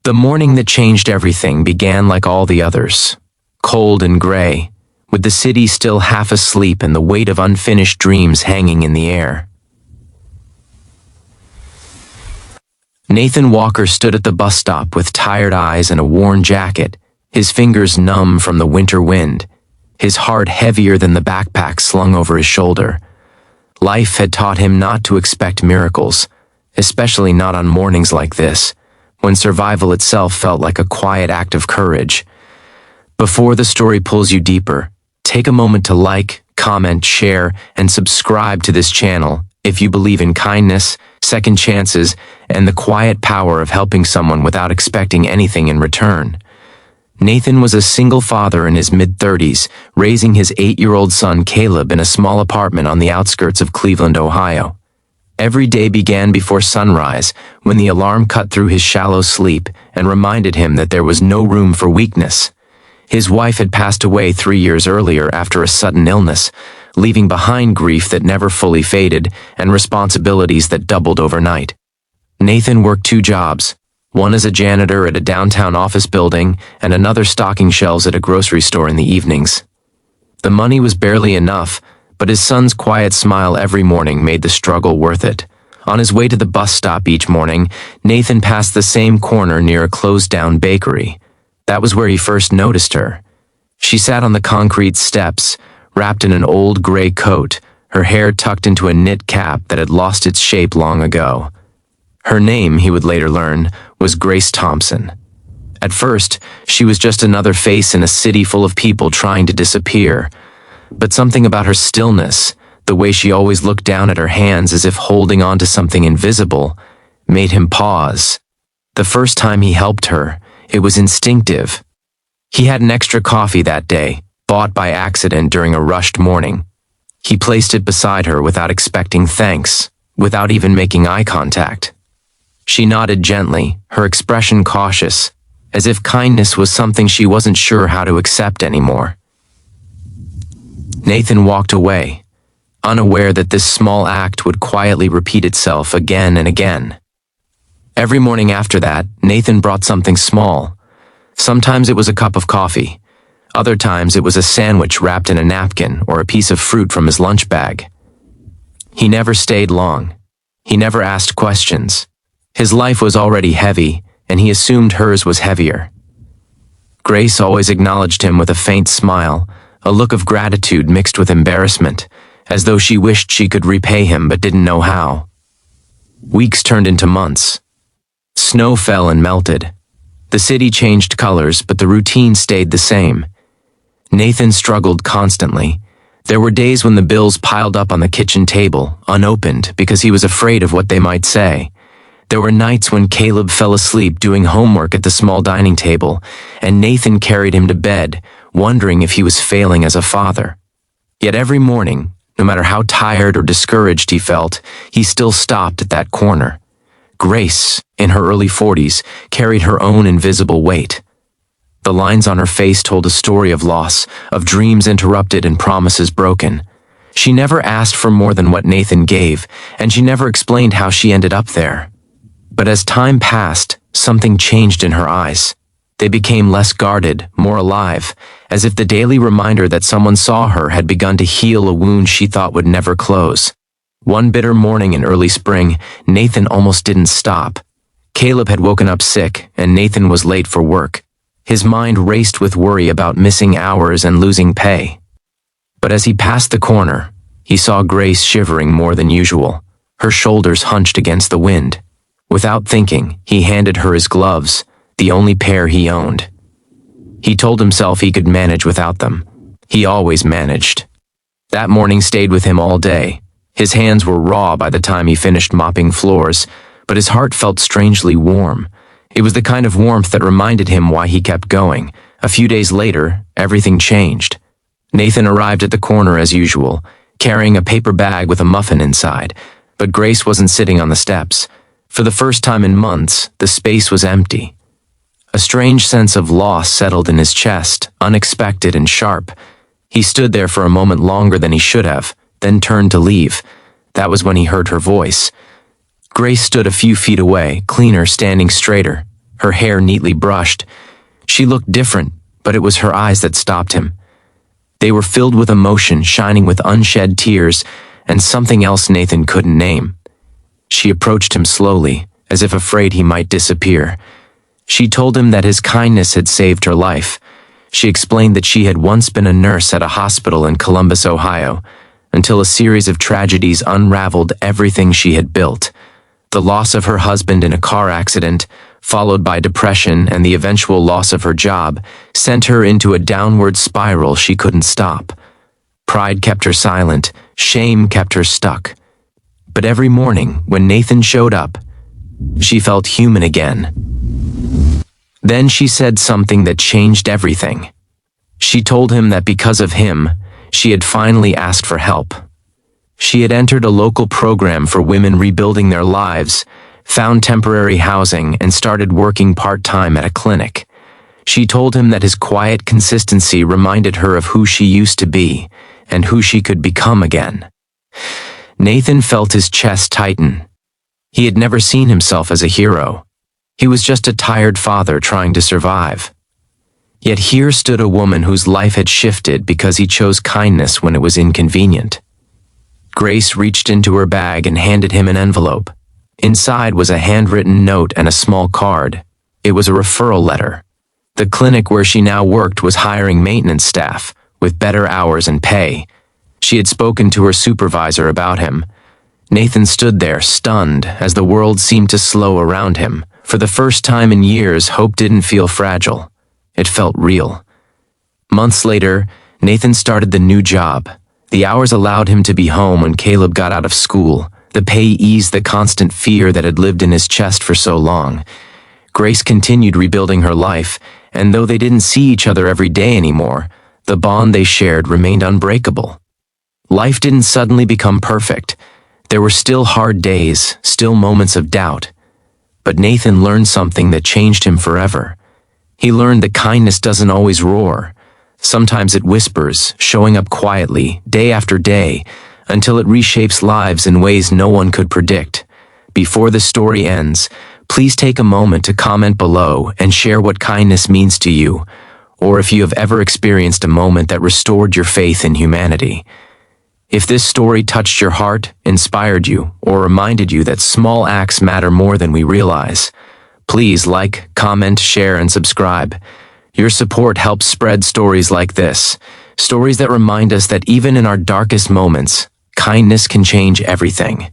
The morning that changed everything began like all the others, cold and gray, with the city still half asleep and the weight of unfinished dreams hanging in the air. Nathan Walker stood at the bus stop with tired eyes and a worn jacket, his fingers numb from the winter wind, his heart heavier than the backpack slung over his shoulder. Life had taught him not to expect miracles, especially not on mornings like this, when survival itself felt like a quiet act of courage. Before the story pulls you deeper, take a moment to like, comment, share, and subscribe to this channel if you believe in kindness, second chances, and the quiet power of helping someone without expecting anything in return. Nathan was a single father in his mid-30s, raising his 8-year-old son Caleb in a small apartment on the outskirts of Cleveland, Ohio. Every day began before sunrise, when the alarm cut through his shallow sleep and reminded him that there was no room for weakness. His wife had passed away 3 years earlier after a sudden illness, leaving behind grief that never fully faded and responsibilities that doubled overnight. Nathan worked 2 jobs, one as a janitor at a downtown office building and another stocking shelves at a grocery store in the evenings. The money was barely enough, but his son's quiet smile every morning made the struggle worth it. On his way to the bus stop each morning, Nathan passed the same corner near a closed-down bakery. That was where he first noticed her. She sat on the concrete steps, wrapped in an old gray coat, her hair tucked into a knit cap that had lost its shape long ago. Her name, he would later learn, was Grace Thompson. At first, she was just another face in a city full of people trying to disappear. But something about her stillness, the way she always looked down at her hands as if holding on to something invisible, made him pause. The first time he helped her, it was instinctive. He had an extra coffee that day, bought by accident during a rushed morning. He placed it beside her without expecting thanks, without even making eye contact. She nodded gently, her expression cautious, as if kindness was something she wasn't sure how to accept anymore. Nathan walked away, unaware that this small act would quietly repeat itself again and again. Every morning after that, Nathan brought something small. Sometimes it was a cup of coffee. Other times it was a sandwich wrapped in a napkin or a piece of fruit from his lunch bag. He never stayed long. He never asked questions. His life was already heavy, and he assumed hers was heavier. Grace always acknowledged him with a faint smile, a look of gratitude mixed with embarrassment, as though she wished she could repay him but didn't know how. Weeks turned into months. Snow fell and melted. The city changed colors, but the routine stayed the same. Nathan struggled constantly. There were days when the bills piled up on the kitchen table, unopened, because he was afraid of what they might say. There were nights when Caleb fell asleep doing homework at the small dining table, and Nathan carried him to bed, wondering if he was failing as a father. Yet every morning, no matter how tired or discouraged he felt, he still stopped at that corner. Grace, in her early 40s, carried her own invisible weight. The lines on her face told a story of loss, of dreams interrupted and promises broken. She never asked for more than what Nathan gave, and she never explained how she ended up there. But as time passed, something changed in her eyes. They became less guarded, more alive, as if the daily reminder that someone saw her had begun to heal a wound she thought would never close. One bitter morning in early spring, Nathan almost didn't stop. Caleb had woken up sick, and Nathan was late for work. His mind raced with worry about missing hours and losing pay. But as he passed the corner, he saw Grace shivering more than usual, her shoulders hunched against the wind. Without thinking, he handed her his gloves, the only pair he owned. He told himself he could manage without them. He always managed. That morning stayed with him all day. His hands were raw by the time he finished mopping floors, but his heart felt strangely warm. It was the kind of warmth that reminded him why he kept going. A few days later, everything changed. Nathan arrived at the corner as usual, carrying a paper bag with a muffin inside, but Grace wasn't sitting on the steps. For the first time in months, the space was empty. A strange sense of loss settled in his chest, unexpected and sharp. He stood there for a moment longer than he should have, then turned to leave. That was when he heard her voice. Grace stood a few feet away, cleaner, standing straighter. her hair neatly brushed. She looked different, but it was her eyes that stopped him. They were filled with emotion, shining with unshed tears, and something else Nathan couldn't name. She approached him slowly, as if afraid he might disappear. She told him that his kindness had saved her life. She explained that she had once been a nurse at a hospital in Columbus, Ohio, until a series of tragedies unraveled everything she had built. The loss of her husband in a car accident, followed by depression and the eventual loss of her job, sent her into a downward spiral she couldn't stop. Pride kept her silent, shame kept her stuck. But every morning, when Nathan showed up, she felt human again. Then she said something that changed everything. She told him that because of him, she had finally asked for help. She had entered a local program for women rebuilding their lives, found temporary housing, and started working part-time at a clinic. She told him that his quiet consistency reminded her of who she used to be and who she could become again. Nathan felt his chest tighten. He had never seen himself as a hero. He was just a tired father trying to survive. Yet here stood a woman whose life had shifted because he chose kindness when it was inconvenient. Grace reached into her bag and handed him an envelope. Inside was a handwritten note and a small card. It was a referral letter. The clinic where she now worked was hiring maintenance staff, with better hours and pay. She had spoken to her supervisor about him. Nathan stood there, stunned, as the world seemed to slow around him. For the first time in years, hope didn't feel fragile. It felt real. Months later, Nathan started the new job. The hours allowed him to be home when Caleb got out of school. The pay eased the constant fear that had lived in his chest for so long. Grace continued rebuilding her life, and though they didn't see each other every day anymore, the bond they shared remained unbreakable. Life didn't suddenly become perfect. There were still hard days, still moments of doubt. But Nathan learned something that changed him forever. He learned that kindness doesn't always roar. Sometimes it whispers, showing up quietly, day after day, until it reshapes lives in ways no one could predict. Before the story ends, please take a moment to comment below and share what kindness means to you, or if you have ever experienced a moment that restored your faith in humanity. If this story touched your heart, inspired you, or reminded you that small acts matter more than we realize, please like, comment, share, and subscribe. Your support helps spread stories like this, stories that remind us that even in our darkest moments, kindness can change everything.